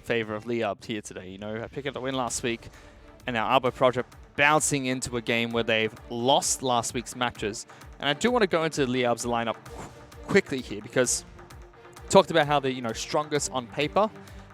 favor of LYB here today. You know, I picked up the win last week, and now Arbor Project bouncing into a game where they've lost last week's matches. And I do want to go into LYB's lineup quickly here because talked about how they're, you know, strongest on paper.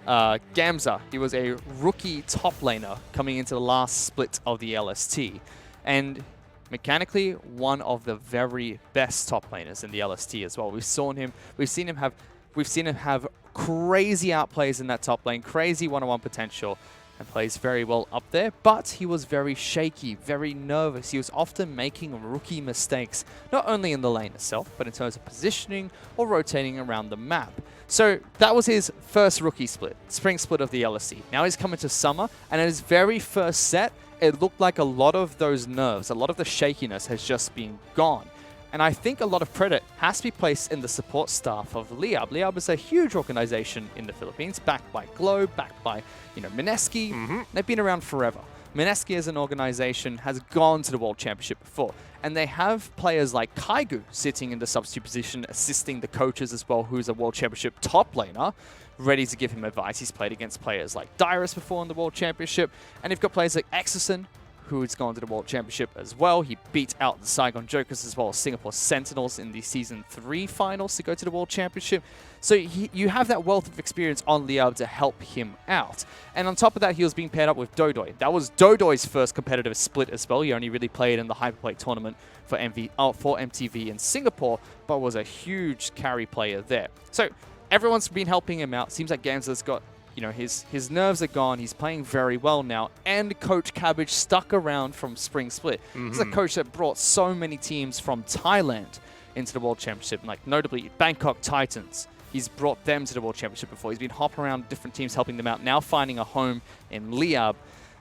Gamza, he was a rookie top laner coming into the last split of the LST. And mechanically, one of the very best top laners in the LST as well. We've seen him have crazy outplays in that top lane, crazy one-on-one potential, and plays very well up there. But he was very shaky, very nervous. He was often making rookie mistakes, not only in the lane itself, but in terms of positioning or rotating around the map. So that was his first rookie split, spring split of the LST. Now he's coming to summer, and in his very first set, it looked like a lot of those nerves, a lot of the shakiness has just been gone. And I think a lot of credit has to be placed in the support staff of LYB. LYB is a huge organization in the Philippines, backed by Globe, backed by, you know, Mineski. They've been around forever. Mineski as an organization has gone to the World Championship before. And they have players like Kaigu sitting in the substitute position, assisting the coaches as well, who's a World Championship top laner, ready to give him advice. He's played against players like Dyrus before in the World Championship. And you've got players like Exerson, who's gone to the World Championship as well. He beat out the Saigon Jokers as well as Singapore Sentinels in the Season 3 finals to go to the World Championship. So you have that wealth of experience on LYB to help him out. And on top of that, he was being paired up with Dodoy. That was Dodoy's first competitive split as well. He only really played in the Hyperplay tournament for MTV in Singapore, but was a huge carry player there. So everyone's been helping him out. Seems like Gamza's got, you know, his nerves are gone. He's playing very well now. And Coach Cabbage stuck around from Spring Split. This is a coach that brought so many teams from Thailand into the World Championship, like notably Bangkok Titans. He's brought them to the World Championship before. He's been hopping around different teams, helping them out, now finding a home in LYB.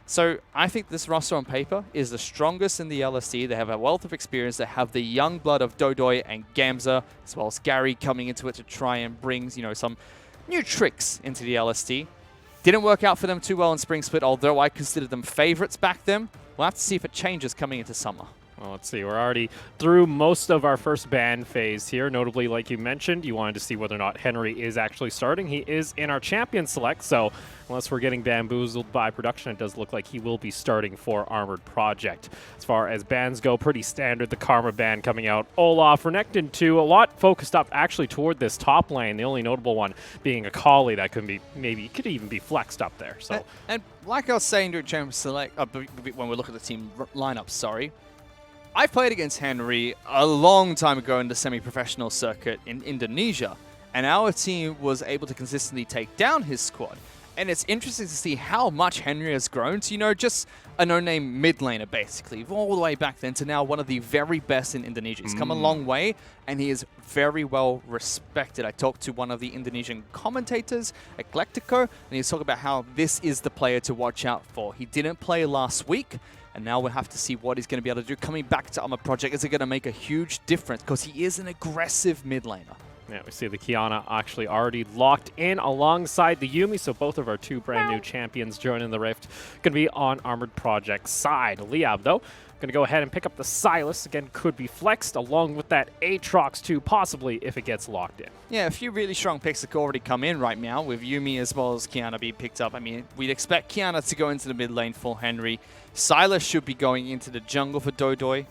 So I think this roster on paper is the strongest in the LST. They have a wealth of experience. They have the young blood of Dodoy and Gamza, as well as Gary coming into it to try and bring, you know, some new tricks into the LST. Didn't work out for them too well in Spring Split, although I considered them favorites back then. We'll have to see if it changes coming into summer. Well, let's see. We're already through most of our first ban phase here. Notably, like you mentioned, you wanted to see whether or not Henry is actually starting. He is in our champion select, so unless we're getting bamboozled by production, it does look like he will be starting for Armored Project. As far as bans go, pretty standard. The Karma ban coming out. Olaf, Renekton 2, a lot focused up actually toward this top lane. The only notable one being Akali that could be could even be flexed up there. So and like I was saying during champion select, when we look at the team lineup, sorry. I played against Henry a long time ago in the semi-professional circuit in Indonesia, and our team was able to consistently take down his squad. And it's interesting to see how much Henry has grown to, you know, just a no-name mid laner, basically, all the way back then to now one of the very best in Indonesia. He's come a long way, and he is very well respected. I talked to one of the Indonesian commentators, Eclectico, and he was talking about how this is the player to watch out for. He didn't play last week, and now we'll have to see what he's going to be able to do. Coming back to Armored Project, is it going to make a huge difference? Because he is an aggressive mid laner. Yeah, we see the Kiana actually already locked in alongside the Yuumi, so both of our two brand new champions joining the Rift. Going to be on Armored Project side. LYB, though, going to go ahead and pick up the Silas. Again, could be flexed along with that Aatrox too, possibly if it gets locked in. Yeah, a few really strong picks that could already come in right now with Yuumi as well as Kiana being picked up. I mean, we'd expect Kiana to go into the mid lane for Henry. Silas should be going into the jungle for Dodoy.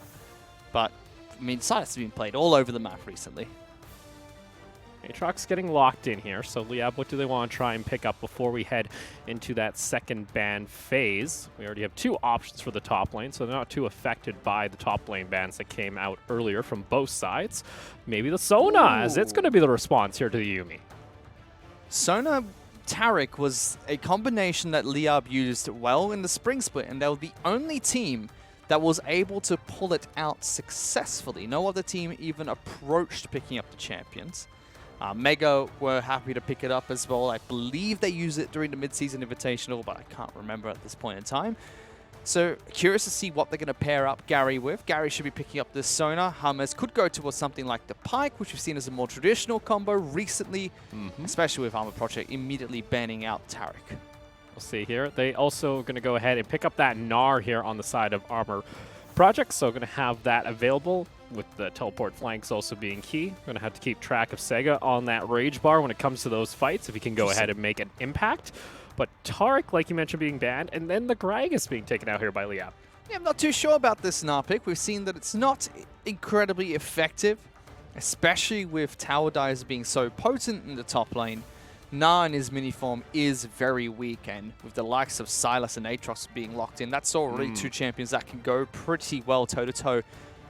But, I mean, Silas has been played all over the map recently. Aatrox getting locked in here, so LYB, what do they want to try and pick up before we head into that second ban phase? We already have two options for the top lane, so they're not too affected by the top lane bans that came out earlier from both sides. Maybe the Sona, as it's going to be the response here to the Yuumi. Sona Taric was a combination that LYB used well in the Spring Split, and they were the only team that was able to pull it out successfully. No other team even approached picking up the champions. Mega were happy to pick it up as well. I believe they used it during the mid-season invitational, but I can't remember at this point in time. So curious to see what they're going to pair up Gary with. Gary should be picking up this Sona. Hummus could go towards something like the Pike, which we've seen as a more traditional combo recently, especially with Armored Project immediately banning out Taric. We'll see here. They also going to go ahead and pick up that Gnar here on the side of Armor Project, so going to have that available with the teleport flanks also being key. Going to have to keep track of Sega on that Rage Bar when it comes to those fights, if he can go ahead and make an impact. but Tariq, like you mentioned, being banned, and then the Gragas being taken out here by LYB. Yeah, I'm not too sure about this Gnar pick. We've seen that it's not incredibly effective, especially with Tower Dives being so potent in the top lane. Gnar in his mini form is very weak, and with the likes of Sylas and Aatrox being locked in, that's already two champions that can go pretty well toe-to-toe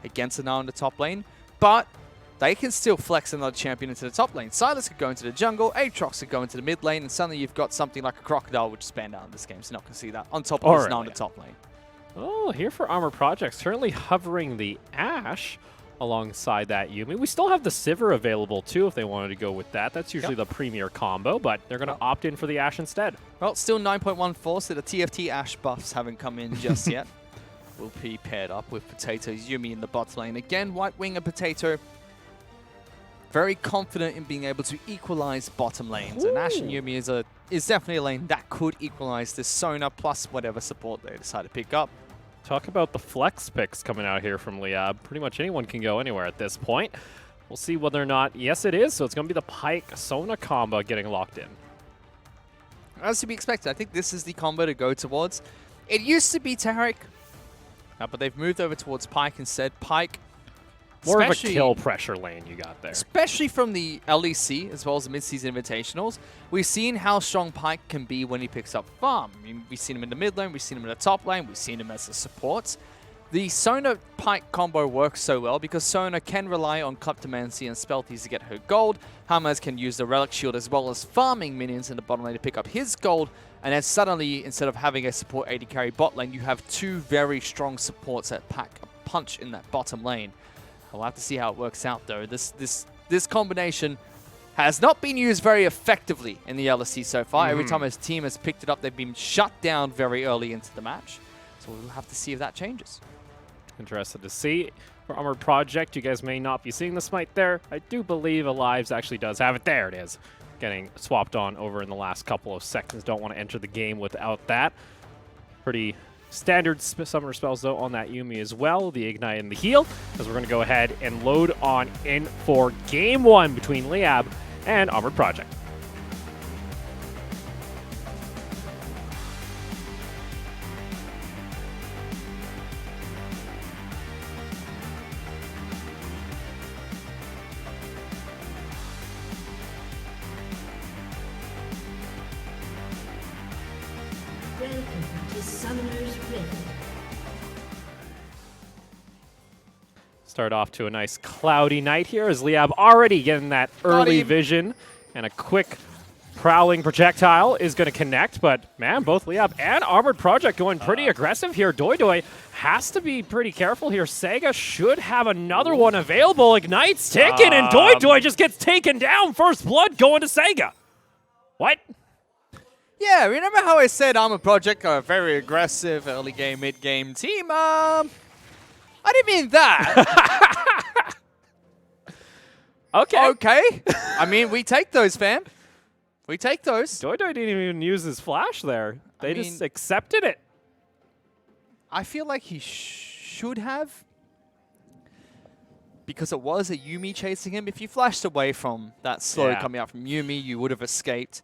against a Gnar in the top lane. But they can still flex another champion into the top lane. Sylas could go into the jungle, Aatrox could go into the mid lane, and suddenly you've got something like a Crocodile, which is banned out in this game, so not going to see that on top of his Gnar in the top lane. Oh, here for Armor Projects, currently hovering the Ashe alongside that Yuumi. We still have the Sivir available too if they wanted to go with that. That's usually the premier combo, but they're going to opt in for the Ashe instead. Well, still 9.14, so the TFT Ashe buffs haven't come in just yet. Will be paired up with Potato, Yuumi in the bot lane. Again, White Wing and Potato very confident in being able to equalize bottom lanes. And Ashe and Yuumi is definitely a lane that could equalize this Sona plus whatever support they decide to pick up. Talk about the flex picks coming out here from LYB. Pretty much anyone can go anywhere at this point. We'll see whether or not, yes it is, so it's going to be the Pyke-Sona combo getting locked in. As to be expected, I think this is the combo to go towards. It used to be Tariq, but they've moved over towards Pyke instead. Pyke, more of a kill pressure lane you got there. Especially from the LEC as well as the mid-season invitationals. We've seen how strong Pyke can be when he picks up farm. I mean, we've seen him in the mid lane, we've seen him in the top lane, we've seen him as a support. The Sona-Pyke combo works so well because Sona can rely on Kleptomancy and Spelties to get her gold. Hamaz can use the Relic Shield as well as farming minions in the bottom lane to pick up his gold. And then suddenly, instead of having a support AD carry bot lane, you have two very strong supports that pack a punch in that bottom lane. We'll have to see how it works out, though. This combination has not been used very effectively in the LST so far. Every time his team has picked it up, they've been shut down very early into the match. So we'll have to see if that changes. Interested to see. For Armored Project, you guys may not be seeing the smite there. I do believe Alives actually does have it. There it is. Getting swapped on over in the last couple of seconds. Don't want to enter the game without that. Pretty standard summoner spells, though, on that Yuumi as well. The Ignite and the Heal, as we're going to go ahead and load on in for Game 1 between LYB and Armored Project. Welcome to Summoner's Rift. Start off to a nice cloudy night here as LYB already getting that early vision, and a quick prowling projectile is going to connect, but man, both LYB and Armored Project going pretty aggressive here. Doidoi has to be pretty careful here. Sega should have another one available. Ignite's ticking, and Doidoi just gets taken down. First blood going to Sega. What? Yeah, remember how I said Armored Project are a very aggressive early game, mid game team? I didn't mean that. Okay. I mean, we take those, fam. We take those. Doidoi didn't even use his flash there. They just accepted it. I feel like he should have, because it was a Yuumi chasing him. If you flashed away from that slow coming out from Yuumi, you would have escaped.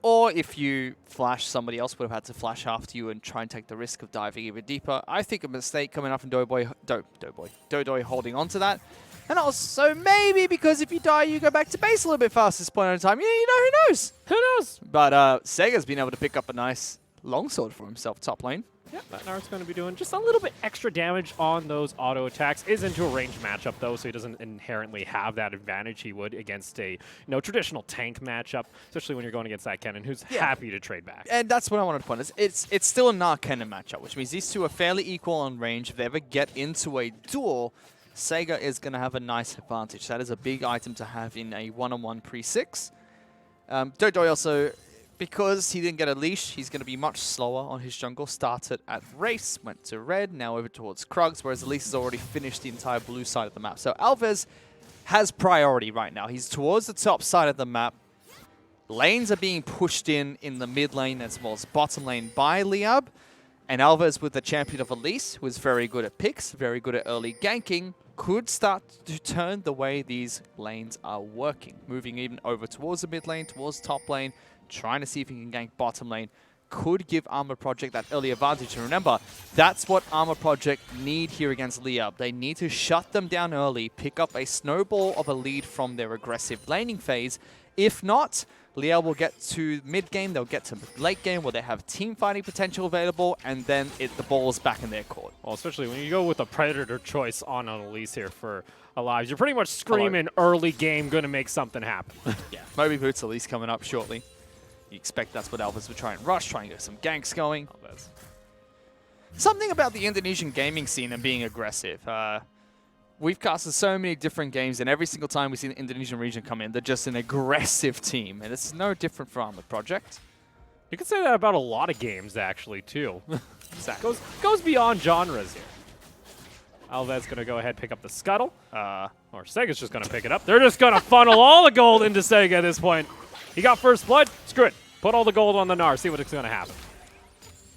Or if you flash, somebody else would have had to flash after you and try and take the risk of diving even deeper. I think a mistake coming up from Doidoi holding on to that. And also maybe because if you die, you go back to base a little bit faster at this point in time. Yeah, you know, who knows? Who knows? But Sega's been able to pick up a nice longsword for himself top lane. Yep, that Narc's going to be doing just a little bit extra damage on those auto attacks. Is into a ranged matchup, though, so he doesn't inherently have that advantage he would against a traditional tank matchup, especially when you're going against that Kennen, who's happy to trade back. And that's what I wanted to point. It's still a Gnar-Kennen matchup, which means these two are fairly equal on range. If they ever get into a duel, Sega is going to have a nice advantage. That is a big item to have in a one-on-one pre-6. Doidoi also, because he didn't get a leash, he's going to be much slower on his jungle. Started at Race, went to red, now over towards Krugs, whereas Elise has already finished the entire blue side of the map. So Alves has priority right now. He's towards the top side of the map. Lanes are being pushed in the mid lane as well as bottom lane by LYB. And Alves with the champion of Elise, who is very good at picks, very good at early ganking, could start to turn the way these lanes are working. Moving even over towards the mid lane, towards top lane, trying to see if he can gank bottom lane. Could give Armor Project that early advantage. And remember, that's what Armor Project need here against LYB. They need to shut them down early, pick up a snowball of a lead from their aggressive laning phase. If not, LYB will get to mid-game, they'll get to late game where they have team fighting potential available, and then the ball's back in their court. Well, especially when you go with a Predator choice on an Elise here for Alive, you're pretty much screaming early game, going to make something happen. Yeah, Moby Boots Elise coming up shortly. You expect that's what Alves would try and rush, try and get some ganks going. Something about the Indonesian gaming scene and being aggressive. We've casted so many different games, and every single time we see the Indonesian region come in, they're just an aggressive team, and it's no different for Armored Project. You can say that about a lot of games, actually, too. Exactly. Goes beyond genres here. Alves going to go ahead and pick up the Scuttle. Or Sega's just going to pick it up. They're just going to funnel all the gold into Sega at this point. He got first blood. Screw it. Put all the gold on the Gnar. See what's going to happen.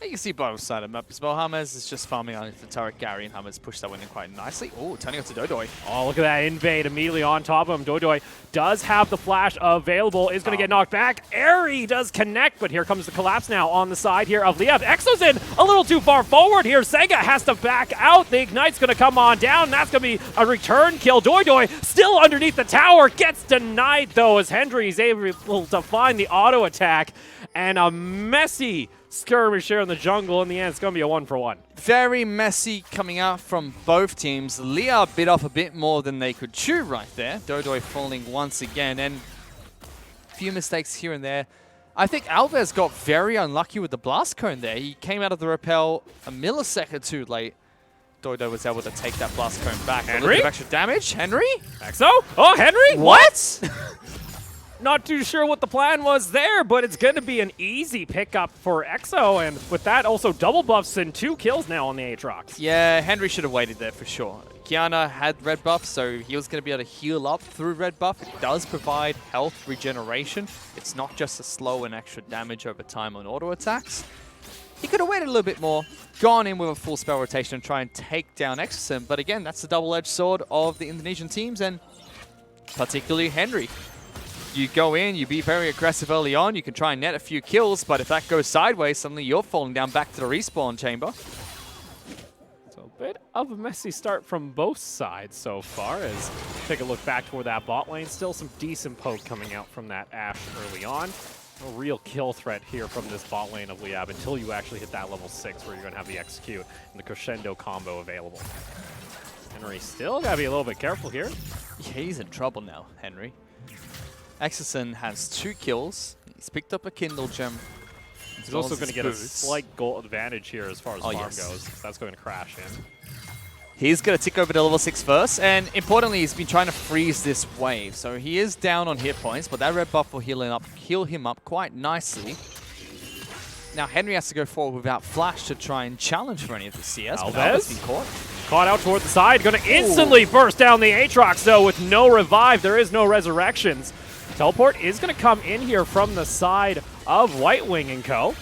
You can see bottom side of the map as well. James is just farming on the turret. Gary and James push that one in quite nicely. Oh, turning up to Dodoy. Oh, look at that invade immediately on top of him. Dodoy does have the flash available. Is going to get knocked back. Airy does connect, but here comes the collapse now on the side here of LYB. Exo's in a little too far forward here. Sega has to back out. The Ignite's going to come on down. That's going to be a return kill. Dodoy still underneath the tower. Gets denied, though, as Hendry is able to find the auto attack. And a messy skirmish here in the jungle. In the end, it's going to be a 1-for-1. Very messy coming out from both teams. LYB bit off a bit more than they could chew right there. Dodoy falling once again, and a few mistakes here and there. I think Alves got very unlucky with the blast cone there. He came out of the rappel a millisecond too late. Dodo was able to take that blast cone back. Henry? A little bit of extra damage. Henry? Exo? Oh, Henry? What? Not too sure what the plan was there, but it's going to be an easy pickup for Exo, and with that, also double buffs and 2 kills now on the Aatrox. Yeah, Henry should have waited there for sure. Kiana had red buff, so he was going to be able to heal up through red buff. It does provide health regeneration. It's not just a slow and extra damage over time on auto attacks. He could have waited a little bit more, gone in with a full spell rotation and try and take down Exorcism, but again, that's the double-edged sword of the Indonesian teams, and particularly Henry. You go in, you be very aggressive early on, you can try and net a few kills, but if that goes sideways, suddenly you're falling down back to the respawn chamber. So a bit of a messy start from both sides so far, as take a look back toward that bot lane. Still some decent poke coming out from that Ashe early on. No real kill threat here from this bot lane of LYB until you actually hit that level 6 where you're going to have the execute and the crescendo combo available. Henry still got to be a little bit careful here. Yeah, he's in trouble now, Henry. Exorcism has 2 kills. He's picked up a Kindle Gem. He's also going to get a slight goal advantage here as far as farm goes. So that's going to crash in. He's going to tick over to level 6 first, and importantly, he's been trying to freeze this wave. So he is down on hit points, but that red buff will heal him up quite nicely. Now Henry has to go forward without flash to try and challenge for any of the CS. Alves Alves been caught. Caught out toward the side, going to instantly burst down the Aatrox, though, with no revive. There is no resurrections. Teleport is going to come in here from the side of White Wing & Co.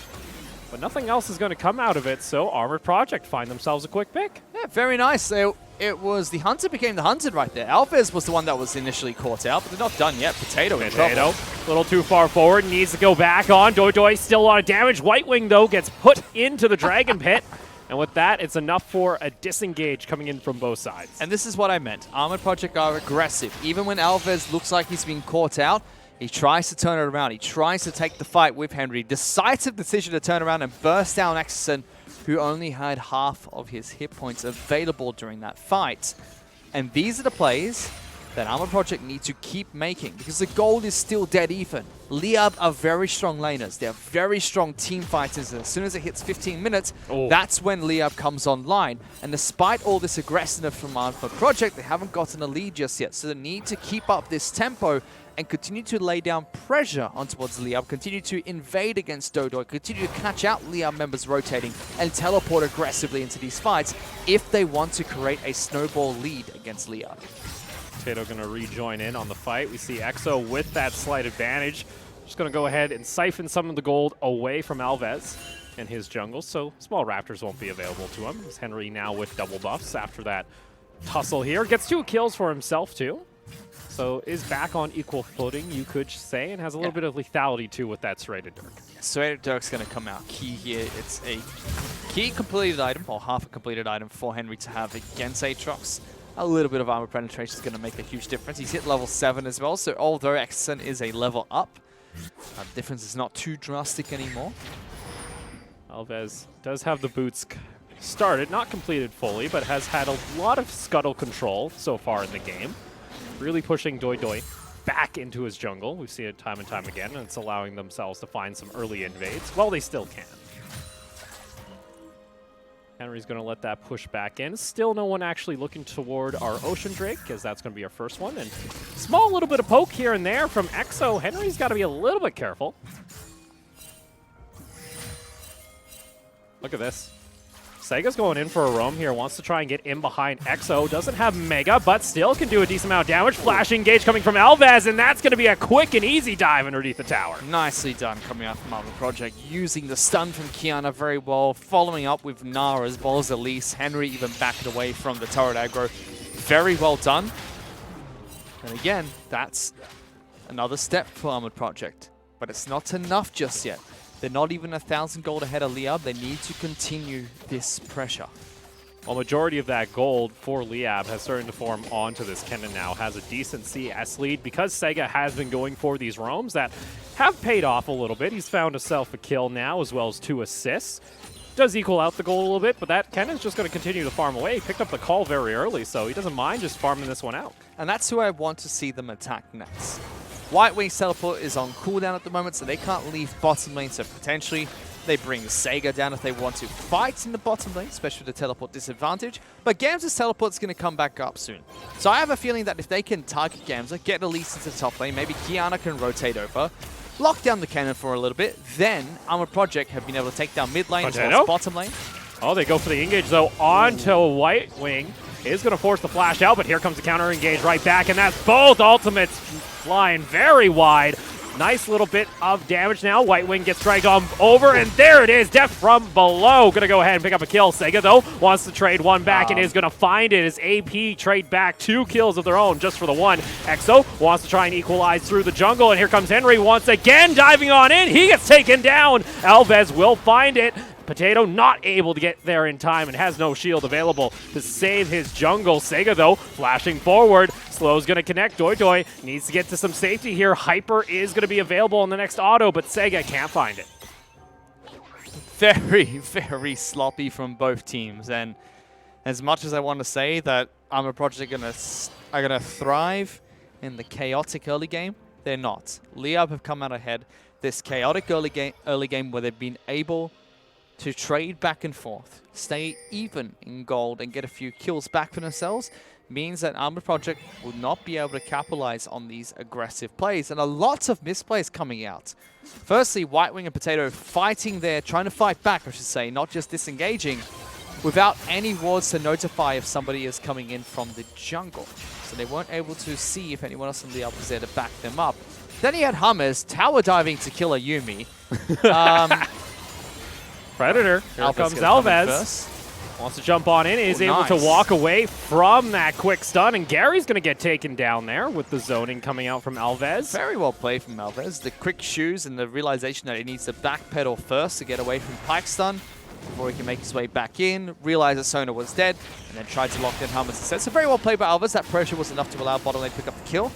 But nothing else is going to come out of it, so Armored Project find themselves a quick pick. Yeah, very nice. It was the hunter became the hunted right there. Alves was the one that was initially caught out, but they're not done yet. Potato in trouble. A little too far forward, needs to go back on. Dodoy still a lot of damage. White Wing, though, gets put into the Dragon Pit. And with that, it's enough for a disengage coming in from both sides. And this is what I meant. Armored Project are aggressive. Even when Alves looks like he's been caught out, he tries to turn it around. He tries to take the fight with Henry. Decisive decision to turn around and burst down Exorcism, who only had half of his hit points available during that fight. And these are the plays that Armored Project need to keep making, because the gold is still dead even. LYB are very strong laners. They're very strong team fighters. And as soon as it hits 15 minutes, that's when LYB comes online. And despite all this aggressiveness from Armored Project, they haven't gotten a lead just yet. So they need to keep up this tempo and continue to lay down pressure on towards LYB, continue to invade against Dodo, continue to catch out LYB members rotating, and teleport aggressively into these fights if they want to create a snowball lead against LYB. Potato going to rejoin in on the fight. We see Exo with that slight advantage. Just going to go ahead and siphon some of the gold away from Alves. in his jungle, so small raptors won't be available to him. As Henry now with double buffs after that tussle here. Gets 2 kills for himself too. So is back on equal footing, you could say, and has a little bit of lethality too with that Serrated Dirk. Serrated Dirk's going to come out key here. It's a key completed item, or half a completed item for Henry to have against Aatrox. A little bit of armor penetration is going to make a huge difference. He's hit level 7 as well, so although Exen is a level up, the difference is not too drastic anymore. Alves does have the boots started, not completed fully, but has had a lot of scuttle control so far in the game. Really pushing Doi back into his jungle. We've seen it time and time again, and it's allowing themselves to find some early invades. Well, they still can. Henry's going to let that push back in. Still no one actually looking toward our Ocean Drake, as that's going to be our first one. And small little bit of poke here and there from Exo. Henry's got to be a little bit careful. Look at this. Sega's going in for a roam here, wants to try and get in behind Exo. Doesn't have Mega, but still can do a decent amount of damage. Flash engage coming from Alves, and that's going to be a quick and easy dive underneath the tower. Nicely done coming out from Armor Project, using the stun from Kiana very well, following up with Nara as well as Elise. Henry even backed away from the turret aggro. Very well done. And again, that's another step for Armored Project, but it's not enough just yet. They're not even 1,000 gold ahead of Liab. They need to continue this pressure. Well, majority of that gold for Liab has started to form onto this. Kennen now has a decent CS lead because Sega has been going for these roams that have paid off a little bit. He's found himself a kill now as well as 2 assists. Does equal out the gold a little bit, but that Kennen's just going to continue to farm away. He picked up the call very early, so he doesn't mind just farming this one out. And that's who I want to see them attack next. White Wing's teleport is on cooldown at the moment, so they can't leave bottom lane, so potentially they bring Sega down if they want to fight in the bottom lane, especially with the teleport disadvantage. But Gamza's teleport is going to come back up soon. So I have a feeling that if they can target Gamza, get Elise into the top lane, maybe Kiana can rotate over, lock down the cannon for a little bit, then Armored Project have been able to take down mid lane as well as bottom lane. Oh, they go for the engage, though, onto White Wing. Is going to force the flash out, but here comes the counter engage right back, and that's both ultimates flying very wide. Nice little bit of damage now. White Wing gets dragged on over, and there it is. Death from below. Going to go ahead and pick up a kill. Sega, though, wants to trade one back and is going to find it as AP trade back 2 kills of their own just for the one. Exo wants to try and equalize through the jungle, and here comes Henry once again diving on in. He gets taken down. Alves will find it. Potato not able to get there in time and has no shield available to save his jungle. Sega, though, flashing forward. Slow's going to connect. Doi needs to get to some safety here. Hyper is going to be available in the next auto, but Sega can't find it. Very, very sloppy from both teams. And as much as I want to say that Armored Project are gonna thrive in the chaotic early game, they're not. Liab have come out ahead. This chaotic early game where they've been able to trade back and forth, stay even in gold, and get a few kills back for themselves, means that Armored Project will not be able to capitalize on these aggressive plays. And a lot of misplays coming out. Firstly, White Wing and Potato fighting there, trying to fight back, I should say, not just disengaging, without any wards to notify if somebody is coming in from the jungle. So they weren't able to see if anyone else in the up was there to back them up. Then he had Hummers, tower diving to kill a Yuumi. Predator. Here comes Alves. Wants to jump on in. Is able to walk away from that quick stun. And Gary's going to get taken down there with the zoning coming out from Alves. Very well played from Alves. The quick shoes and the realization that he needs to backpedal first to get away from Pike stun before he can make his way back in. Realized that Sona was dead and then tried to lock in Hummers instead. So very well played by Alves. That pressure was enough to allow bottom lane to pick up the kill.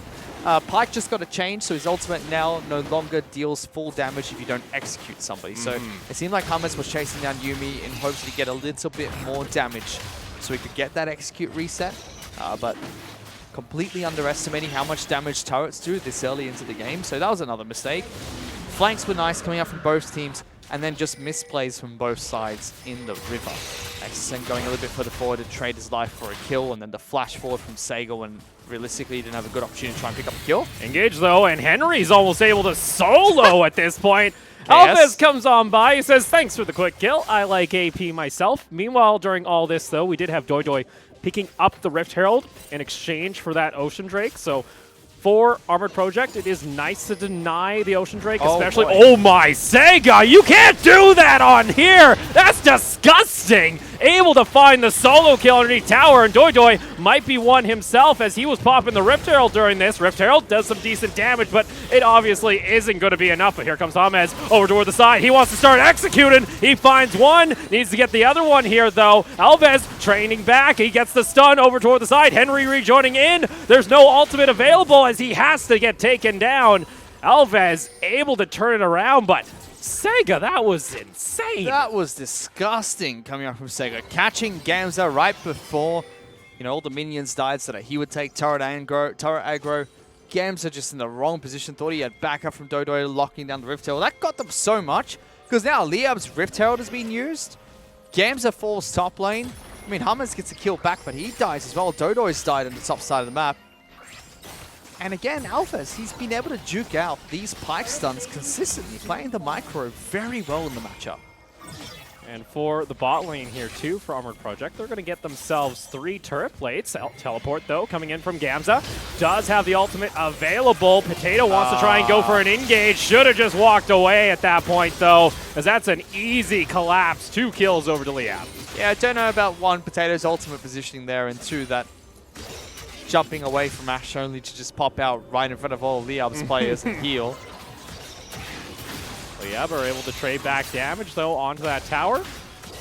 Pike just got a change, so his ultimate now no longer deals full damage if you don't execute somebody. So it seemed like Hummers was chasing down Yuumi in hopes to get a little bit more damage so he could get that execute reset. But completely underestimating how much damage turrets do this early into the game. So that was another mistake. Flanks were nice coming out from both teams, and then just misplays from both sides in the river. Exen going a little bit further forward to trade his life for a kill, and then the flash forward from Sega when realistically he didn't have a good opportunity to try and pick up a kill. Engage though, and Henry's almost able to solo at this point. Alves comes on by, he says, thanks for the quick kill. I like AP myself. Meanwhile, during all this though, we did have Doi picking up the Rift Herald in exchange for that Ocean Drake, so for Armored Project, it is nice to deny the Ocean Drake, Oh, especially. boy. Oh my Sega, you can't do that on here! That's disgusting! Able to find the solo kill underneath tower, and Doi might be one himself as he was popping the Rift Herald during this. Rift Herald does some decent damage, but it obviously isn't going to be enough. But here comes James over toward the side. He wants to start executing. He finds one, needs to get the other one here though. Alves training back. He gets the stun over toward the side. Henry rejoining in. There's no ultimate available as he has to get taken down. Alves able to turn it around, but Sega, that was insane. That was disgusting coming up from Sega. Catching Gamza right before, all the minions died so that he would take turret aggro. Gamza just in the wrong position. Thought he had backup from Dodo locking down the Rift Herald. That got them so much because now LYB's Rift Herald has been used. Gamza falls top lane. I mean, Hummers gets a kill back, but he dies as well. Dodo's died on the top side of the map. And again, Alphas, he's been able to juke out these pike stuns consistently, playing the micro very well in the matchup. And for the bot lane here too, for Armored Project, they're going to get themselves 3 turret plates. Teleport though, coming in from Gamza. Does have the ultimate available. Potato wants to try and go for an engage. Should have just walked away at that point though, as that's an easy collapse. 2 kills over to LYB. Yeah, I don't know about 1, Potato's ultimate positioning there, and 2, that jumping away from Ash only to just pop out right in front of all of LYB's players and heal. LYB are able to trade back damage, though, onto that tower.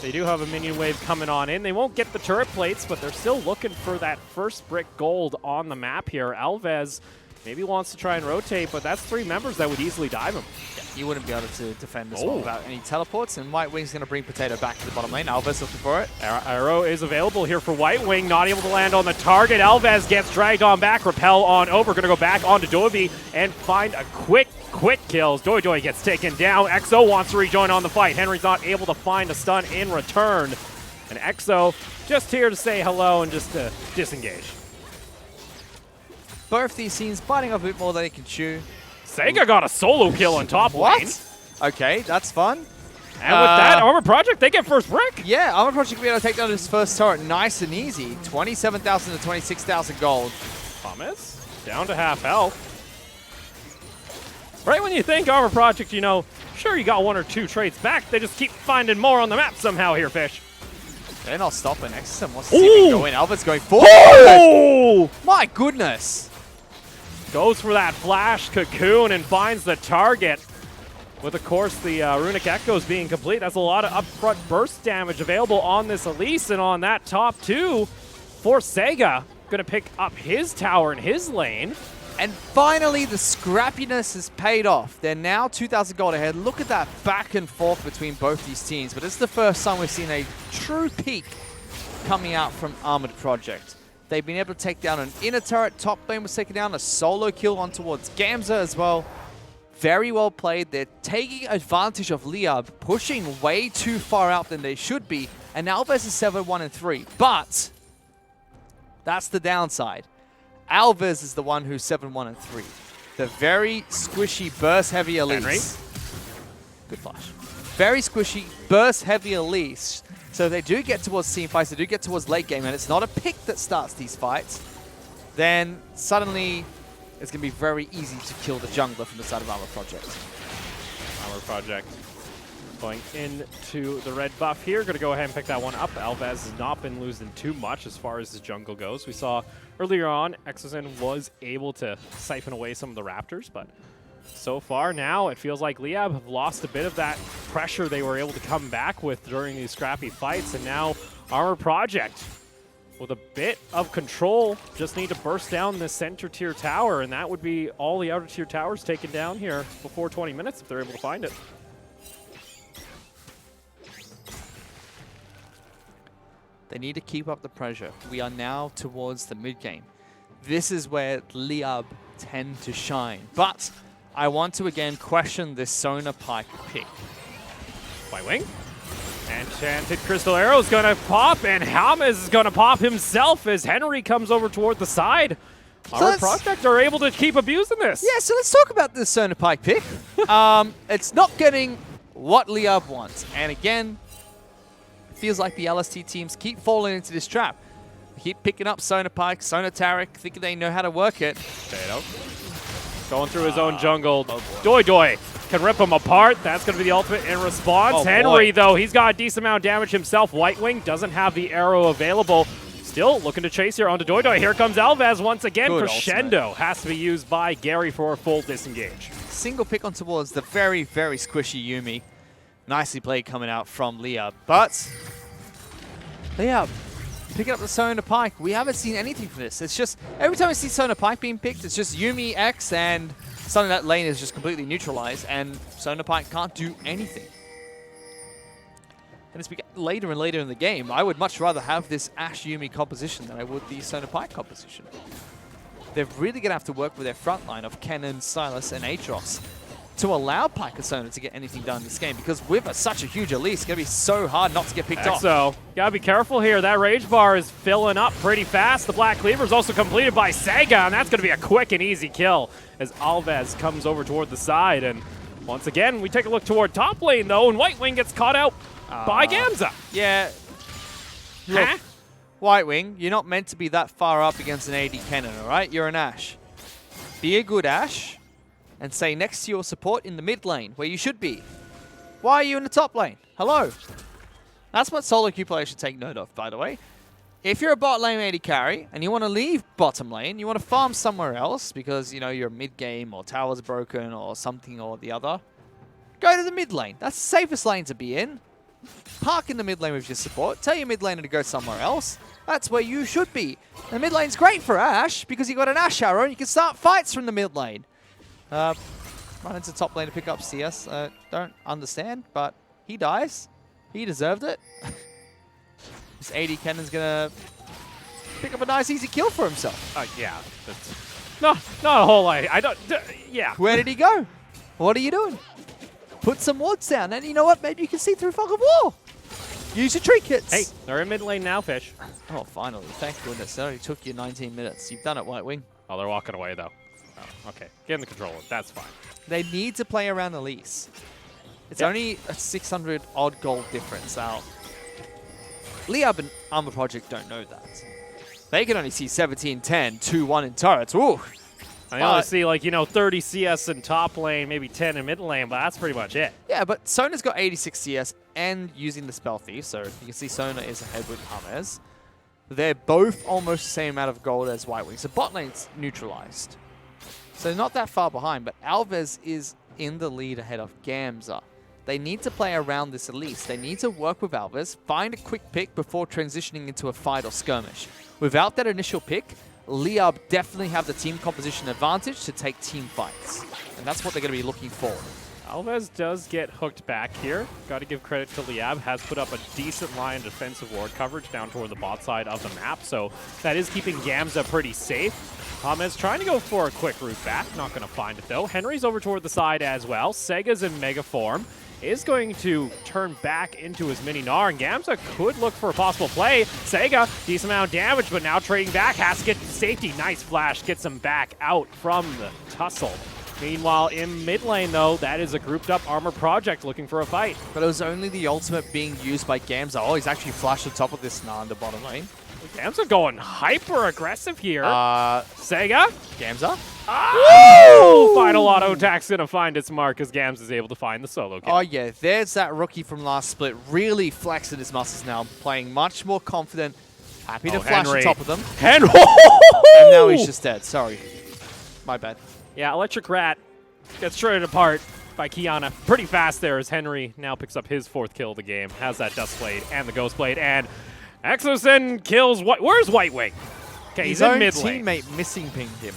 They do have a minion wave coming on in. They won't get the turret plates, but they're still looking for that first brick gold on the map here. Alves maybe wants to try and rotate, but that's 3 members that would easily dive him. Yeah, he wouldn't be able to defend this one without any teleports, and White Wing's going to bring Potato back to the bottom lane. Alves looking for it. Arrow is available here for White Wing, not able to land on the target. Alves gets dragged on back, repel on over, going to go back onto Doiby and find a quick kills. Doi gets taken down. EXO wants to rejoin on the fight. Henry's not able to find a stun in return. And EXO just here to say hello and just to disengage. Both these scenes biting off a bit more than they can chew. Sega got a solo kill on top lane. Okay, that's fun. And with that, Armored Project, they get first brick. Yeah, Armored Project will be able to take down his first turret nice and easy. 27,000 to 26,000 gold. Thomas down to half health. Right when you think Armored Project, sure you got 1 or 2 trades back, they just keep finding more on the map somehow here, Fish. They're not stopping. Exum wants to see if he can go in. Albert's going forward. Oh! My goodness. Goes for that flash cocoon and finds the target. With, of course, the Runic Echoes being complete. That's a lot of upfront burst damage available on this Elise, and on that top 2 for Sega. Going to pick up his tower in his lane. And finally, the scrappiness has paid off. They're now 2,000 gold ahead. Look at that back and forth between both these teams. But it's the first time we've seen a true peak coming out from Armored Project. They've been able to take down an inner turret. Top lane was taken down. A solo kill on towards Gamza as well. Very well played. They're taking advantage of LYB, pushing way too far out than they should be. And Alves is 7-1-3. But that's the downside. Alves is the one who's 7-1-3. The very squishy, burst-heavy Elise. Henry. Good flash. Very squishy, burst-heavy Elise. So they do get towards team fights, they do get towards late game, and it's not a pick that starts these fights. Then suddenly, it's going to be very easy to kill the jungler from the side of Armored Project. Armored Project going into the red buff here. Going to go ahead and pick that one up. Alves has not been losing too much as far as his jungle goes. We saw earlier on, Exozen was able to siphon away some of the Raptors, but so far now it feels like LYB have lost a bit of that pressure they were able to come back with during these scrappy fights, and now Armored Project with a bit of control just need to burst down the center tier tower, and that would be all the outer tier towers taken down here before 20 minutes if they're able to find it. They need to keep up the pressure. We are now towards the mid game. This is where LYB tend to shine. But I want to again question this Sona Pike pick. White Wing. Enchanted Crystal Arrow is going to pop, and James is going to pop himself as Henry comes over toward the side. Armored Project are able to keep abusing this. Yeah, so let's talk about this Sona Pike pick. It's not getting what LYB wants. And again, feels like the LST teams keep falling into this trap. Keep picking up Sona Pike, Sona Tarek, thinking they know how to work it. Potato. Going through his own jungle. Doi can rip him apart. That's going to be the ultimate in response. Oh, Henry, boy. though, he's got a decent amount of damage himself. White Wing doesn't have the arrow available. Still looking to chase here onto Doi. Here comes Alves once again. Good Crescendo has to be used by Gary for a full disengage. Single pick on towards the very, very squishy Yuumi. Nicely played coming out from Leah, but Leah picking up the Sona Pike. We haven't seen anything from this. It's just, every time I see Sona Pike being picked, it's just Yuumi, X, and suddenly that lane is just completely neutralized, and Sona Pike can't do anything. And as we get later and later in the game, I would much rather have this Ashe Yuumi composition than I would the Sona Pike composition. They're really going to have to work with their front line of Kennen, Silas, and Aatrox to allow Pike and Sona to get anything done in this game, because with such a huge Elise, it's going to be so hard not to get picked off. So, gotta be careful here. That Rage Bar is filling up pretty fast. The Black Cleaver is also completed by Sega, and that's going to be a quick and easy kill as Alves comes over toward the side. And once again, we take a look toward top lane, though, and White Wing gets caught out by Gamza. Yeah. Look, White Wing, you're not meant to be that far up against an AD Kennen, all right? You're an Ashe. Be a good Ashe and stay next to your support in the mid lane, where you should be. Why are you in the top lane? Hello. That's what solo queue players should take note of, by the way. If you're a bot lane AD carry and you want to leave bottom lane, you want to farm somewhere else because, you know, you're mid-game or tower's broken or something or the other, go to the mid lane. That's the safest lane to be in. Park in the mid lane with your support. Tell your mid laner to go somewhere else. That's where you should be. The mid lane's great for Ashe because you got an Ashe arrow and you can start fights from the mid lane. Run into top lane to pick up CS. Don't understand, but he dies. He deserved it. This AD Kennen's gonna pick up a nice easy kill for himself. Yeah. That's not a whole lot. I don't. Yeah. Where did he go? What are you doing? Put some wards down, and you know what? Maybe you can see through fog of war. Use your tree kits. Hey, they're in mid lane now, Fish. Oh, finally. Thank goodness. It only took you 19 minutes. You've done it, White Wing. Oh, they're walking away, though. Oh, okay. Get in the controller. That's fine. They need to play around Elise. It's only a 600 odd gold difference. Now, Liab and Armor Project don't know that. They can only see 17, 10, 2, 1 in turrets. Ooh. I only see, like, 30 CS in top lane, maybe 10 in mid lane, but that's pretty much it. Yeah, but Sona's got 86 CS and using the Spell Thief, so you can see Sona is ahead with Amez. They're both almost the same amount of gold as White Wing, so bot lane's neutralized. So not that far behind, but Alves is in the lead ahead of Gamza. They need to play around this Elise. They need to work with Alves, find a quick pick before transitioning into a fight or skirmish. Without that initial pick, Liab definitely have the team composition advantage to take team fights. And that's what they're going to be looking for. Alves does get hooked back here. Got to give credit to Liab. Has put up a decent line of defensive ward coverage down toward the bot side of the map. So that is keeping Gamza pretty safe. Amez trying to go for a quick route back. Not going to find it, though. Henry's over toward the side as well. Sega's in mega form. Is going to turn back into his mini Gnar, and Gamza could look for a possible play. Sega, decent amount of damage, but now trading back, has to get safety. Nice flash, gets him back out from the tussle. Meanwhile, in mid lane, though, that is a grouped up Armor Project looking for a fight. But it was only the ultimate being used by Gamza. Oh, he's actually flashed on top of this Gnar in the bottom lane. Gamza going hyper aggressive here. Sega? Gamza? Oh! Final auto attack's gonna find its mark as Gams is able to find the solo kill. Oh yeah, there's that rookie from last split, really flexing his muscles now, playing much more confident, happy to flash on top of them. Henry! And now he's just dead, sorry. My bad. Yeah, Electric Rat gets shredded apart by Kiana pretty fast there as Henry now picks up his 4th kill of the game, has that Dust Blade and the Ghost Blade, and Exosen kills where's White Wing? Okay, he's in mid lane. His own teammate missing pinged him.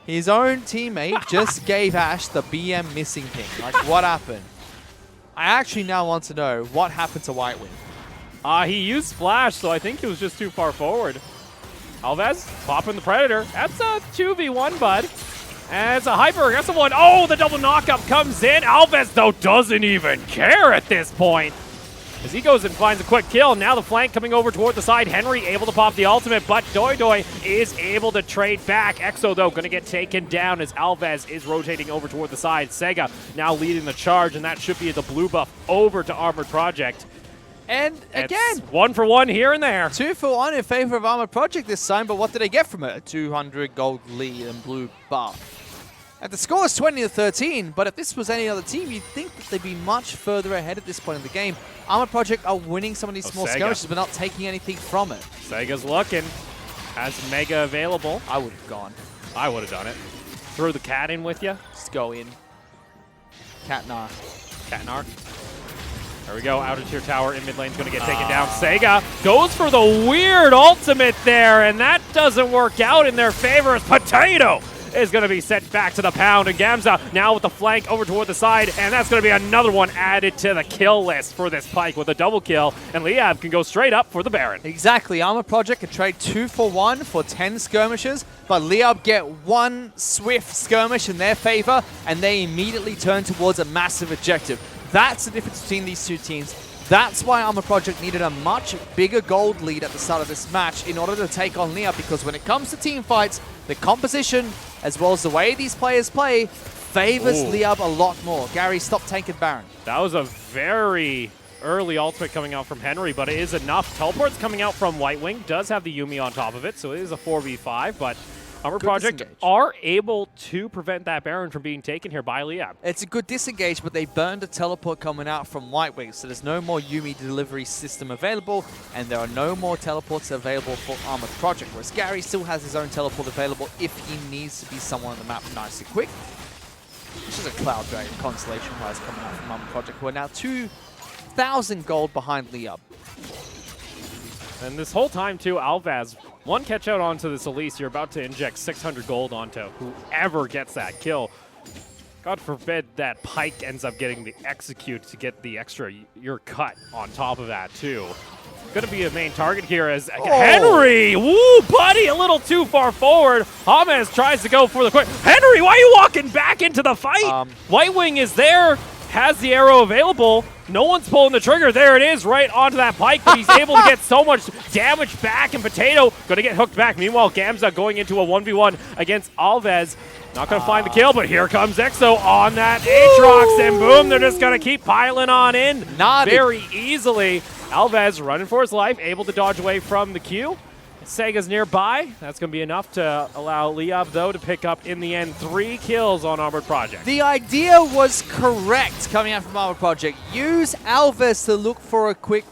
His own teammate just gave Ashe the BM missing ping. Like, what happened? I actually now want to know what happened to White Wing. He used Flash, so I think he was just too far forward. Alves popping the Predator. That's a 2v1, bud. And it's a hyper-aggressive one. Oh, the double knockup comes in. Alves, though, doesn't even care at this point, as he goes and finds a quick kill. Now the flank coming over toward the side. Henry able to pop the ultimate, but Doi is able to trade back. Exo, though, going to get taken down as Alves is rotating over toward the side. Sega now leading the charge, and that should be the blue buff over to Armored Project. And again, 1 for 1 here and there. 2 for 1 in favor of Armored Project this time, but what did they get from it? A 200 gold lead and blue buff. And the score is 20-13, but if this was any other team, you'd think that they'd be much further ahead at this point in the game. Armored Project are winning some of these small skirmishes, but not taking anything from it. Sega's looking. Has Mega available. I would have gone. I would have done it. Throw the cat in with you. Just go in. Katnar. Katnar. There we go. Outer tier tower in mid lane's going to get taken down. Sega goes for the weird ultimate there, and that doesn't work out in their favor as Potato is going to be sent back to the pound. And Gamza now with the flank over toward the side, and that's going to be another one added to the kill list for this Pyke with a double kill. And Liab can go straight up for the Baron. Exactly. Armored Project can trade 2 for 1 for 10 skirmishes, but Liab get 1 swift skirmish in their favor, and they immediately turn towards a massive objective. That's the difference between these two teams. That's why Armored Project needed a much bigger gold lead at the start of this match in order to take on Liab, because when it comes to team fights, the composition, as well as the way these players play, favors Liab a lot more. Gary, stop tanking Baron. That was a very early ultimate coming out from Henry, but it is enough. Teleport's coming out from White Wing, does have the Yuumi on top of it, so it is a 4v5, but Armored Project are able to prevent that Baron from being taken here by Liab. It's a good disengage, but they burned a teleport coming out from White Wing, so there's no more Yuumi delivery system available, and there are no more teleports available for Armored Project, whereas Gary still has his own teleport available if he needs to be somewhere on the map nice and quick. This is a Cloud Dragon Constellation prize coming out from Armored Project, who are now 2,000 gold behind Liab. And this whole time, too, Alvaz, one catch out onto this Elise. You're about to inject 600 gold onto whoever gets that kill. God forbid that Pyke ends up getting the execute to get the extra. You're cut on top of that, too. Going to be a main target here as Henry. Woo, buddy, a little too far forward. James tries to go for the quick. Henry, why are you walking back into the fight? White Wing is there, has the arrow available. No one's pulling the trigger. There it is, right onto that Pyke, but he's able to get so much damage back, and Potato going to get hooked back. Meanwhile, Gamza going into a 1v1 against Alves. Not going to find the kill, but here comes Exo on that Aatrox, and boom, they're just going to keep piling on in very easily. Alves running for his life, able to dodge away from the Q. Sega's nearby. That's going to be enough to allow Liab, though, to pick up, in the end, 3 kills on Armored Project. The idea was correct coming out from Armored Project. Use Alves to look for a quick...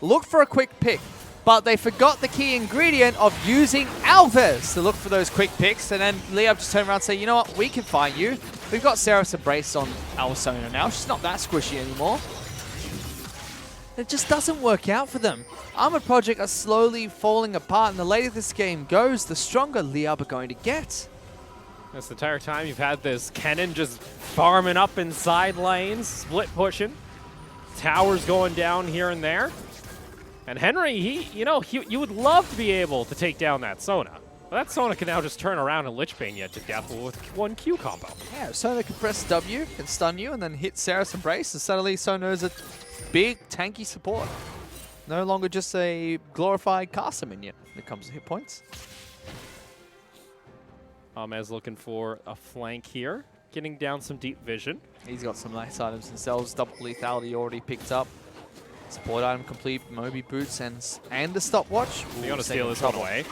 look for a quick pick. But they forgot the key ingredient of using Alves to look for those quick picks. And then Liab just turned around and said, you know what, we can find you. We've got Sarah's Embrace on our Sona now. She's not that squishy anymore. It just doesn't work out for them. Armored Project are slowly falling apart, and the later this game goes, the stronger Liab are going to get. This entire time you've had this Kennen just farming up in side lanes, split pushing. Towers going down here and there. And Henry, you would love to be able to take down that Sona. But that Sona can now just turn around and Lich Bane you to death with 1 Q combo. Yeah, Sona can press W, can stun you, and then hit Sarah's Embrace, and suddenly Sona is a big, tanky support. No longer just a glorified caster minion when it comes to hit points. Amez looking for a flank here, getting down some deep vision. He's got some nice items themselves. Double lethality already picked up. Support item complete, Moby boots and the stopwatch. He's going to steal this one away.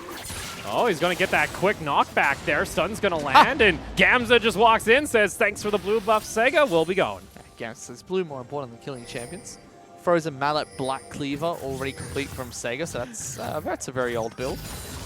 Oh, he's going to get that quick knockback there. Stun's going to land, and Gamza just walks in, says, thanks for the blue buff, Sega. We'll be going. Gamza says, blue more important than killing champions. Frozen Mallet Black Cleaver already complete from Sega, so that's a very old build.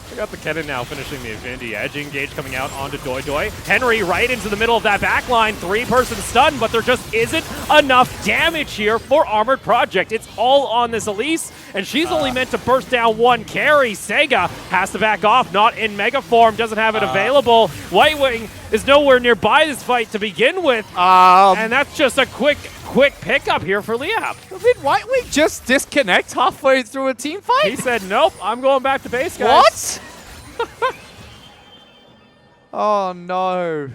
We got the Kennen now finishing the Infinity Edge. Engage coming out onto Doi Doi. Henry right into the middle of that back line. 3-person stun, but there just isn't enough damage here for Armored Project. It's all on this Elise, and she's only meant to burst down 1 carry. Sega has to back off, not in Mega form, doesn't have it available. White Wing is nowhere nearby this fight to begin with, and that's just a quick pickup here for Liab. Did White Wing just disconnect halfway through a team fight? He said, nope, I'm going back to base, guys. What? Oh, no.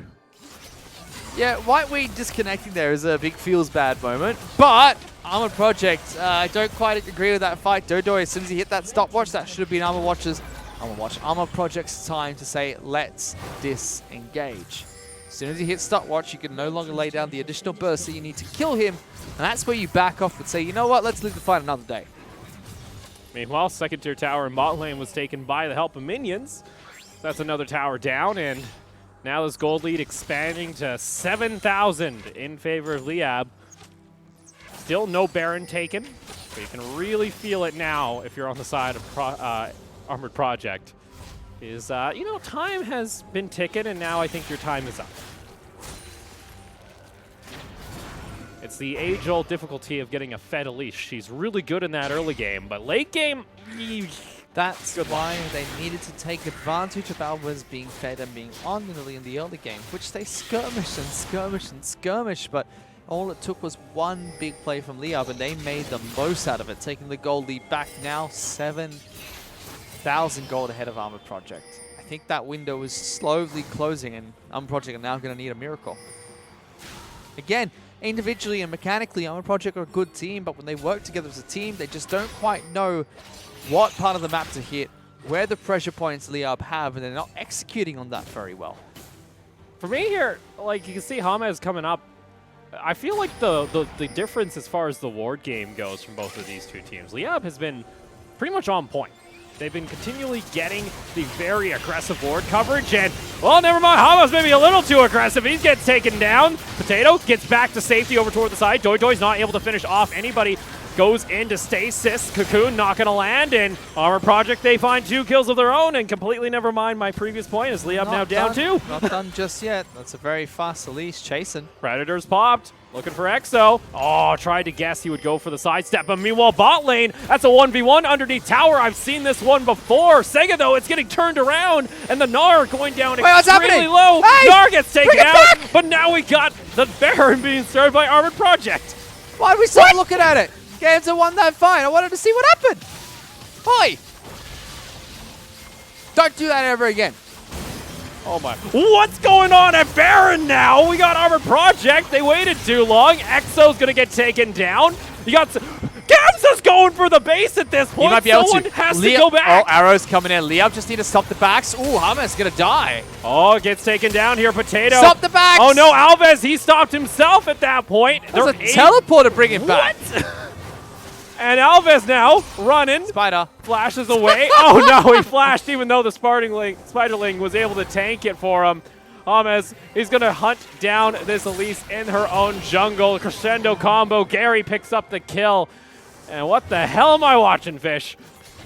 Yeah, White Wing disconnecting there is a big feels bad moment, but Armored Project, I don't quite agree with that fight. Dodo, as soon as he hit that stopwatch, that should have been Armored Project's time to say, let's disengage. As soon as he hits stopwatch, you can no longer lay down the additional burst, so you need to kill him. And that's where you back off and say, you know what, let's leave the fight another day. Meanwhile, second tier tower in bot lane was taken by the help of minions. That's another tower down, and now this gold lead expanding to 7,000 in favor of LYB. Still no Baron taken, but you can really feel it now if you're on the side of Armored Project. Is you know, time has been ticking, and now I think your time is up. It's the age-old difficulty of getting a Fed Elise. She's really good in that early game, but late game, That's why they needed to take advantage of Alvarez being fed and being on in the early game, which they skirmished and skirmished and skirmished, but all it took was one big play from LYB, and they made the most out of it, taking the gold lead back now 7,000 gold ahead of Armored Project. I think that window is slowly closing, and Armored Project are now going to need a miracle. Again, individually and mechanically, Armored Project are a good team, but when they work together as a team, they just don't quite know what part of the map to hit, where the pressure points LYB have, and they're not executing on that very well. For me here, like you can see James coming up. I feel like the difference as far as the ward game goes from both of these two teams, LYB has been pretty much on point. They've been continually getting the very aggressive ward coverage, and, well, never mind, James maybe a little too aggressive. He gets taken down. Potato gets back to safety over toward the side. Doi's not able to finish off anybody. Goes into stasis. Cocoon not going to land, and Armored Project, they find 2 kills of their own, and completely never mind my previous point as LYB now down 2. Not done just yet. That's a very fast Elise chasing. Predators popped. Looking for Exo. Oh, tried to guess he would go for the sidestep, but meanwhile, bot lane, that's a 1v1 underneath tower. I've seen this one before. Sega, though, it's getting turned around, and the Gnar going down extremely low. Hey! Gnar gets taken out, but now we got the Baron being served by Armored Project. Why did we start looking at it? Games are won that fine. I wanted to see what happened. Oi! Don't do that ever again. Oh my. What's going on at Baron now? We got Armored Project. They waited too long. Exo's going to get taken down. You got Gamsa's going for the base at this point. He might be able Someone to. has to go back. Oh, arrows coming in. LYB just need to stop the backs. Ooh, James going to die. Oh, gets taken down here. Potato. Stop the backs. Oh no, Alves, he stopped himself at that point. There's a teleport to bring him back. What? And Alves now running. Spider. Flashes away. Oh no, he flashed even though the Spiderling was able to tank it for him. James, he's going to hunt down this Elise in her own jungle. Crescendo combo. Gary picks up the kill. And what the hell am I watching, Fish?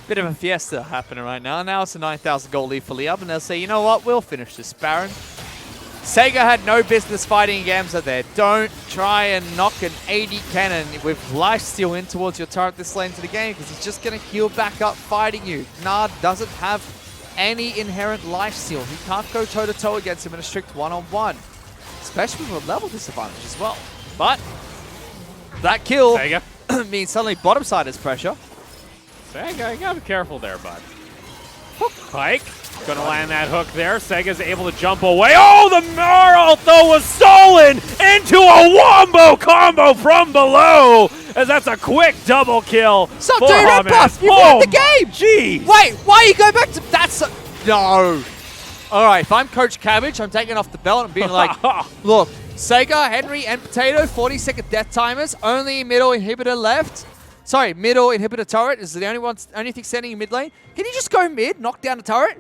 Bit of a fiesta happening right now. Now it's a 9,000 gold lead for LYB, and they'll say, you know what, we'll finish this Baron. Sega had no business fighting Gamsa there. Don't try and knock an 80 cannon with lifesteal in towards your turret this lane to the game, because he's just going to heal back up fighting you. Gnar doesn't have any inherent lifesteal. He can't go toe-to-toe against him in a strict one-on-one, especially with a level disadvantage as well. But that kill Sega. means suddenly bottom side is pressure. Sega, you gotta be careful there, bud. Hook Pike. Gonna land that hook there. Sega's able to jump away. Oh, the Gnar though was stolen into a wombo combo from below, as that's a quick double kill. Stop for doing that, James. Buff! You won the game! Jeez! Wait, why are you going back to... That's... No. Alright, if I'm Coach Cabbage, I'm taking off the belt and being like, look, Sega, Henry, and Potato, 40-second death timers, only middle inhibitor left. Sorry, middle inhibitor turret is the only thing standing in mid lane. Can you just go mid, knock down the turret?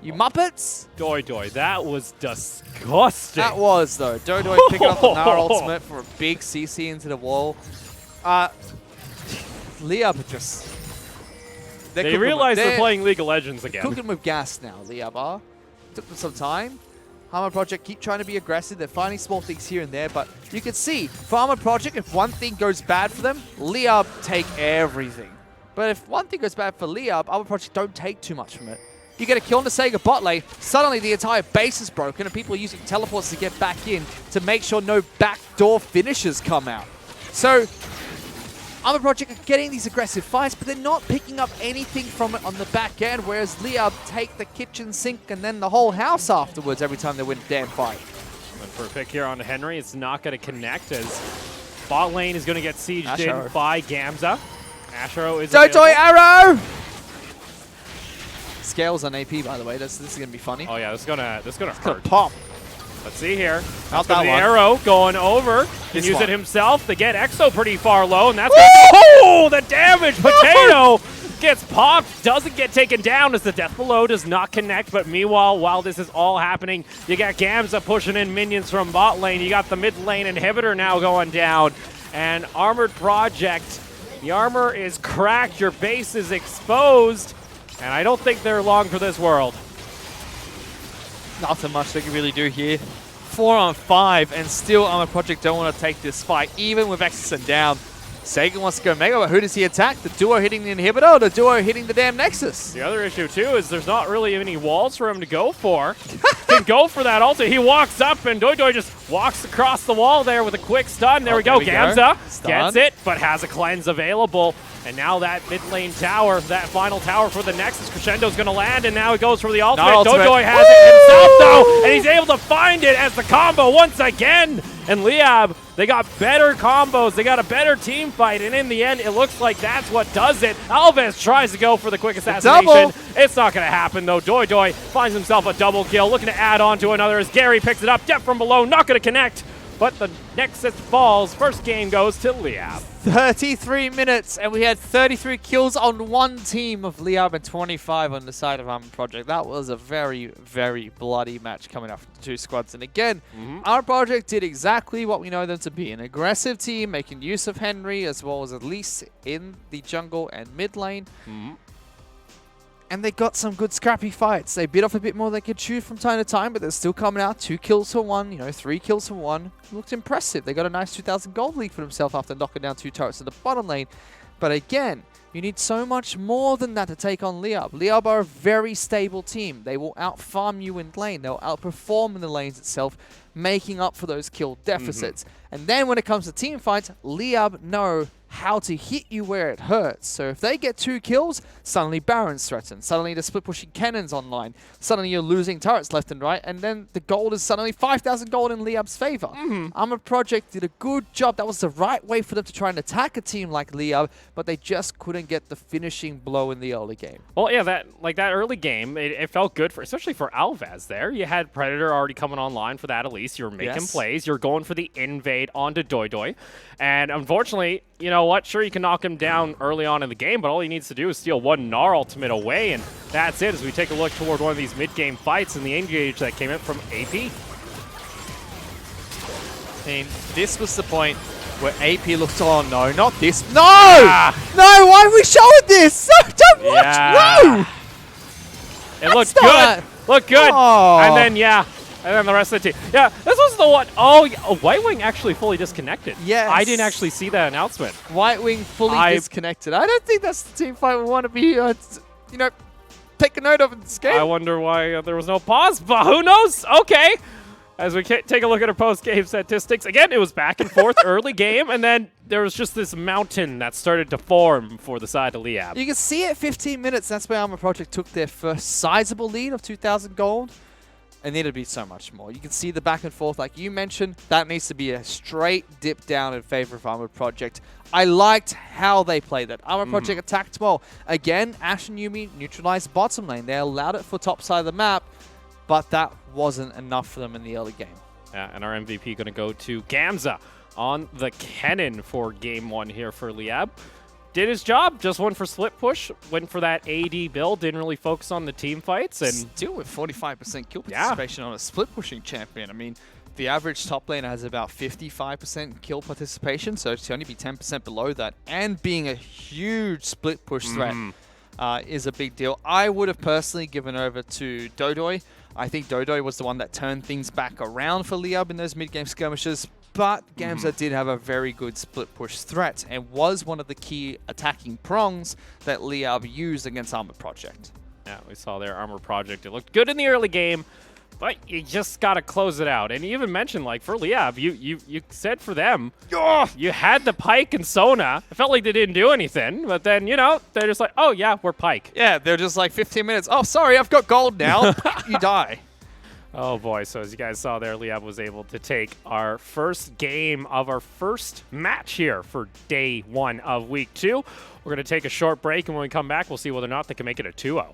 You Muppets? Doi, that was disgusting. That was, though. Doi picking up the Gnar ultimate for a big CC into the wall. LYB just... They realize they're playing League of Legends again. Cooking with gas now, LYB are. Took them some time. Armored Project keep trying to be aggressive. They're finding small things here and there, but you can see, for Armored Project, if one thing goes bad for them, LYB take everything. But if one thing goes bad for LYB, Armored Project don't take too much from it. You get a kill on the Sega bot lane, suddenly the entire base is broken, and people are using teleports to get back in to make sure no backdoor finishes come out. So, Armored Project are getting these aggressive fights, but they're not picking up anything from it on the back end, whereas LYB take the kitchen sink and then the whole house afterwards every time they win a damn fight. And for a pick here on Henry, it's not going to connect as bot lane is going to get sieged in by Gamsa. Ashero is Doi arrow! Scales on AP, by the way. This is going to be funny. Oh yeah, this is gonna hurt. Pop. Let's see here. Not The that one. arrow going over. Can This use one. it himself. They get Exo pretty far low, and that's oh, the damage. Potato gets popped, doesn't get taken down as the death below does not connect. But meanwhile, while this is all happening, you got Gamza pushing in minions from bot lane. You got the mid lane inhibitor now going down, and Armored Project. The armor is cracked. Your base is exposed, and I don't think they're long for this world. Nothing much they can really do here. 4 on 5, and still Armored Project don't want to take this fight, even with Exison down. Sagan wants to go Mega, but who does he attack? The duo hitting the inhibitor or the duo hitting the damn Nexus? The other issue, too, is there's not really any walls for him to go for. Can go for that ulti. He walks up, and Doi just walks across the wall there with a quick stun. There we go. Gamza gets it, but has a cleanse available. And now that mid lane tower, that final tower for the Nexus, Crescendo's going to land, and now he goes for the ultimate. Doi has it himself, though, and he's able to find it as the combo once again. And LYB, they got better combos, they got a better team fight, and in the end, it looks like that's what does it. Alves tries to go for the quick assassination. Double. It's not going to happen, though. Doi finds himself a double kill, looking to add on to another as Gary picks it up, depth from below, not going to connect. But the Nexus falls. First game goes to LYB. 33 minutes, and we had 33 kills on one team of LYB and 25 on the side of Armored Project. That was a very, very bloody match coming up from the two squads. And again, Armored Project did exactly what we know them to be. An aggressive team, making use of Henry, as well as at least in the jungle and mid lane. And they got some good scrappy fights. They bit off a bit more than they could chew from time to time, but they're still coming out 2 kills for 1, 3 kills for 1. Looked impressive. They got a nice 2,000 gold lead for themselves after knocking down 2 turrets in the bottom lane. But again, you need so much more than that to take on LYB. LYB are a very stable team. They will out-farm you in lane. They'll outperform in the lanes itself, making up for those kill deficits. And then when it comes to team fights, LYB know how to hit you where it hurts. So if they get 2 kills, suddenly Baron's threatened. Suddenly the split pushing cannons online. Suddenly you're losing turrets left and right, and then the gold is suddenly 5,000 gold in LYB's favor. Armored Project did a good job. That was the right way for them to try and attack a team like LYB, but they just couldn't get the finishing blow in the early game. Well, yeah, that early game, it felt good, especially for Alves there. You had Predator already coming online for that at least. You were making plays. You're going for the invade onto Doi. And unfortunately, you know what? Sure, you can knock him down early on in the game, but all he needs to do is steal 1 Gnar ultimate away, and that's it as we take a look toward one of these mid-game fights and the engage that came in from AP. And this was the point where AP looked, oh no, not this. No! No, why are we showing this? No, don't watch, no! It looked good. Looked good. Oh. And then the rest of the team. Yeah, this was the one. Oh, White Wing actually fully disconnected. Yes. I didn't actually see that announcement. White Wing fully disconnected. I don't think that's the team fight we want to be, take a note of in this game. I wonder why there was no pause, but who knows? Okay. As we take a look at our post-game statistics, again, it was back and forth early game, and then there was just this mountain that started to form for the side of LYB. You can see at 15 minutes, that's where Armored Project took their first sizable lead of 2,000 gold. It needed to be so much more. You can see the back and forth, like you mentioned, that needs to be a straight dip down in favor of Armored Project. I liked how they played that. Armored Project attacked well. Again, Ashe and Yuumi neutralized bottom lane. They allowed it for top side of the map, but that wasn't enough for them in the early game. Yeah, and our MVP going to go to Gamza on the cannon for game 1 here for LYB. Did his job, just went for split push, went for that AD build, didn't really focus on the team fights. And still with 45% kill participation on a split pushing champion. I mean, the average top laner has about 55% kill participation, so to only be 10% below that and being a huge split push threat is a big deal. I would have personally given over to Doi. I think Doi was the one that turned things back around for LYB in those mid-game skirmishes. But Gamza did have a very good split push threat and was one of the key attacking prongs that LYB used against Armored Project. Yeah, we saw their Armored Project. It looked good in the early game, but you just got to close it out. And you even mentioned, like, for LYB, you said for them, you had the Pyke and Sona. It felt like they didn't do anything, but then, they're just like, oh, yeah, we're Pyke. Yeah, they're just like 15 minutes. Oh, sorry, I've got gold now. You die. Oh boy, so as you guys saw there, LYB was able to take our first game of our first match here for day 1 of week 2. We're going to take a short break, and when we come back, we'll see whether or not they can make it a 2-0.